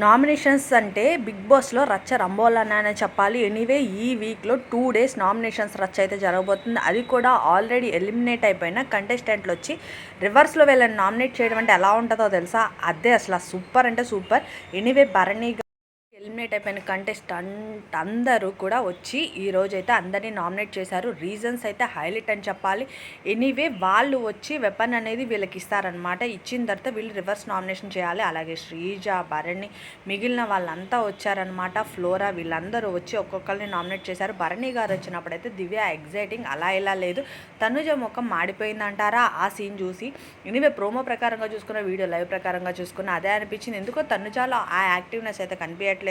Nominations అంటే big బాస్లో రచ్చ రంబోలనే చెప్పాలి. ఎనీవే ఈ వీక్లో 2 days నామినేషన్స్ రచ్చ అయితే జరగబోతుంది. అది కూడా ఆల్రెడీ ఎలిమినేట్ అయిపోయిన కంటెస్టెంట్లు వచ్చి రివర్స్లో వీళ్ళని నామినేట్ చేయడం అంటే ఎలా ఉంటుందో తెలుసా? అదే అసలు సూపర్ అంటే సూపర్. ఎనీవే భరణి ఎలిమినేట్ అయిపోయిన కంటెస్టెంట్ అందరూ కూడా వచ్చి ఈరోజైతే అందరినీ నామినేట్ చేశారు. రీజన్స్ అయితే హైలైట్ అని చెప్పాలి. ఎనీవే వాళ్ళు వచ్చి వెపన్ అనేది వీళ్ళకి ఇస్తారనమాట. ఇచ్చిన తర్వాత వీళ్ళు రివర్స్ నామినేషన్ చేయాలి. అలాగే శ్రీజ, భరణి, మిగిలిన వాళ్ళంతా వచ్చారనమాట. ఫ్లోరా వీళ్ళందరూ వచ్చి ఒక్కొక్కరిని నామినేట్ చేశారు. భరణి గారు వచ్చినప్పుడైతే దివ్య ఎగ్జైటింగ్, అలా ఇలా లేదు. తనుజ ముఖం మాడిపోయిందంటారా ఆ సీన్ చూసి? ఎనీవే ప్రోమో ప్రకారంగా చూసుకున్న, వీడియో లైవ్ ప్రకారంగా చూసుకున్న అదే అనిపించింది. ఎందుకో తనుజలో ఆ యాక్టివ్నెస్ అయితే కనిపించట్లేదు.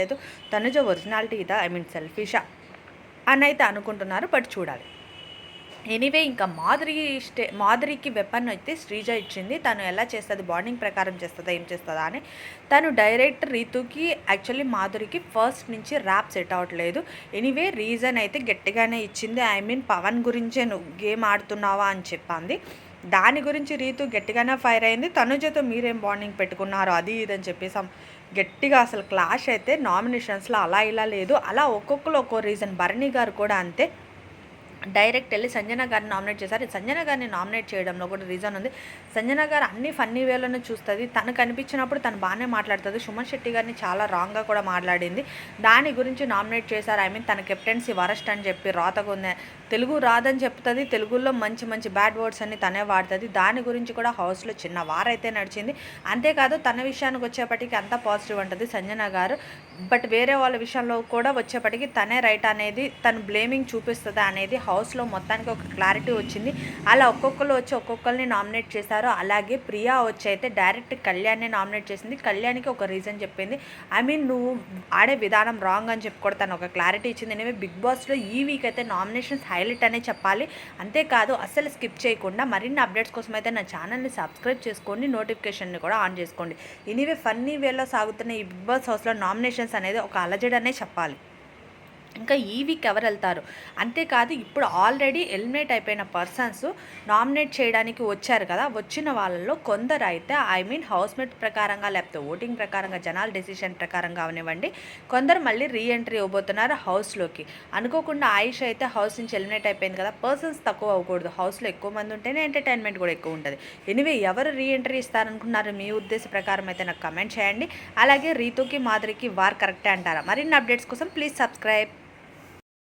తనుజ ఒరిజినాలిటీ ఇదా, సెల్ఫిషా అని అయితే అనుకుంటున్నారు. బట్ చూడాలి. ఎనీవే ఇంకా మాధురికి వెపన్ అయితే శ్రీజ ఇచ్చింది. తను ఎలా చేస్తుంది, బాండింగ్ ప్రకారం చేస్తుందా, ఏం చేస్తుందా అని. తను డైరెక్ట్ రీతుకి యాక్చువల్లీ మాధురికి ఫస్ట్ నుంచి ర్యాప్ సెట్ అవ్వట్లేదు. ఎనీవే రీజన్ అయితే గట్టిగానే ఇచ్చింది. పవన్ గురించే నువ్వు గేమ్ ఆడుతున్నావా అని చెప్పింది. దాని గురించి రీతు గట్టిగానే ఫైర్ అయింది. తనుజతో మీరేం బాండింగ్ పెట్టుకున్నారు అది ఇదని చెప్పేసి గట్టిగా అసలు క్లాష్ అయితే నామినేషన్స్లో అలా ఇలా లేదు. అలా ఒక్కొక్కరు ఒక్కో రీజన్. భరణి గారు కూడా అంతే, డైరెక్ట్ వెళ్ళి సంజన గారిని నామినేట్ చేశారు. సంజన గారిని నామినేట్ చేయడంలో కూడా రీజన్ ఉంది. సంజన గారు అన్ని ఫన్నీ వేలోనే చూస్తుంది. తనకు అనిపించినప్పుడు తను బాగానే మాట్లాడుతుంది. సుమన్ శెట్టి గారిని చాలా రాంగ్గా కూడా మాట్లాడింది. దాని గురించి నామినేట్ చేశారు. తన కెప్టెన్సీ వరస్ట్ అని చెప్పి రాతకుంది. తెలుగు రాదని చెప్తుంది. తెలుగులో మంచి మంచి బ్యాడ్ వర్డ్స్ అన్ని తనే వాడుతుంది. దాని గురించి కూడా హౌస్లో చిన్న వారైతే నడిచింది. అంతేకాదు తన విషయానికి వచ్చేప్పటికీ అంతా పాజిటివ్ ఉంటుంది సంజన గారు. బట్ వేరే వాళ్ళ విషయంలో కూడా వచ్చేప్పటికీ తనే రైట్ అనేది, తను బ్లేమింగ్ చూపిస్తుంది అనేది హౌస్లో మొత్తానికి ఒక క్లారిటీ వచ్చింది. అలా ఒక్కొక్కరు వచ్చి ఒక్కొక్కరిని నామినేట్ చేశారు. అలాగే ప్రియా వచ్చి అయితే డైరెక్ట్ కళ్యాణ్ని నామినేట్ చేసింది. కళ్యాణ్కి ఒక రీజన్ చెప్పింది. నువ్వు ఆడే విధానం రాంగ్ అని చెప్పి కూడా తను ఒక క్లారిటీ ఇచ్చింది. எனவே బిగ్ బాస్లో ఈ వీక్ అయితే నామినేషన్స్ హైలైట్ అనే చెప్పాలి. అంతేకాదు అస్సలు స్కిప్ చేయకుండా మరిన్ని అప్డేట్స్ కోసం అయితే నా ఛానల్ని సబ్స్క్రైబ్ చేసుకోండి, నోటిఫికేషన్ని కూడా ఆన్ చేసుకోండి. ఎనీవే ఫన్నీ వేలో సాగుతున్న ఈ బిగ్ బాస్ హౌస్లో నామినేషన్స్ అనేది ఒక అలజడనే చెప్పాలి. ఇంకా ఈ వీక్ ఎవరు వెళ్తారు? అంతేకాదు ఇప్పుడు ఆల్రెడీ ఎలిమినేట్ అయిపోయిన పర్సన్స్ నామినేట్ చేయడానికి వచ్చారు కదా, వచ్చిన వాళ్ళలో కొందరు అయితే హౌస్మేట్ ప్రకారంగా లేకపోతే ఓటింగ్ ప్రకారంగా జనాల డెసిషన్ ప్రకారంగా అవనివ్వండి, కొందరు మళ్ళీ రీఎంట్రీ ఇవ్వబోతున్నారు హౌస్లోకి. అనుకోకుండా ఆయుష్ అయితే హౌస్ నుంచి ఎలిమినేట్ అయిపోయింది కదా, పర్సన్స్ తక్కువ అవ్వకూడదు, హౌస్లో ఎక్కువ మంది ఉంటేనే ఎంటర్టైన్మెంట్ కూడా ఎక్కువ ఉంటుంది. ఎనివే ఎవరు రీఎంట్రీ ఇస్తారనుకున్నారు మీ ఉద్దేశ ప్రకారం అయితే నాకు కమెంట్ చేయండి. అలాగే రీతుకి మాధురికి వార్ కరెక్టే అంటారా? మరిన్ని అప్డేట్స్ కోసం ప్లీజ్ సబ్స్క్రైబ్.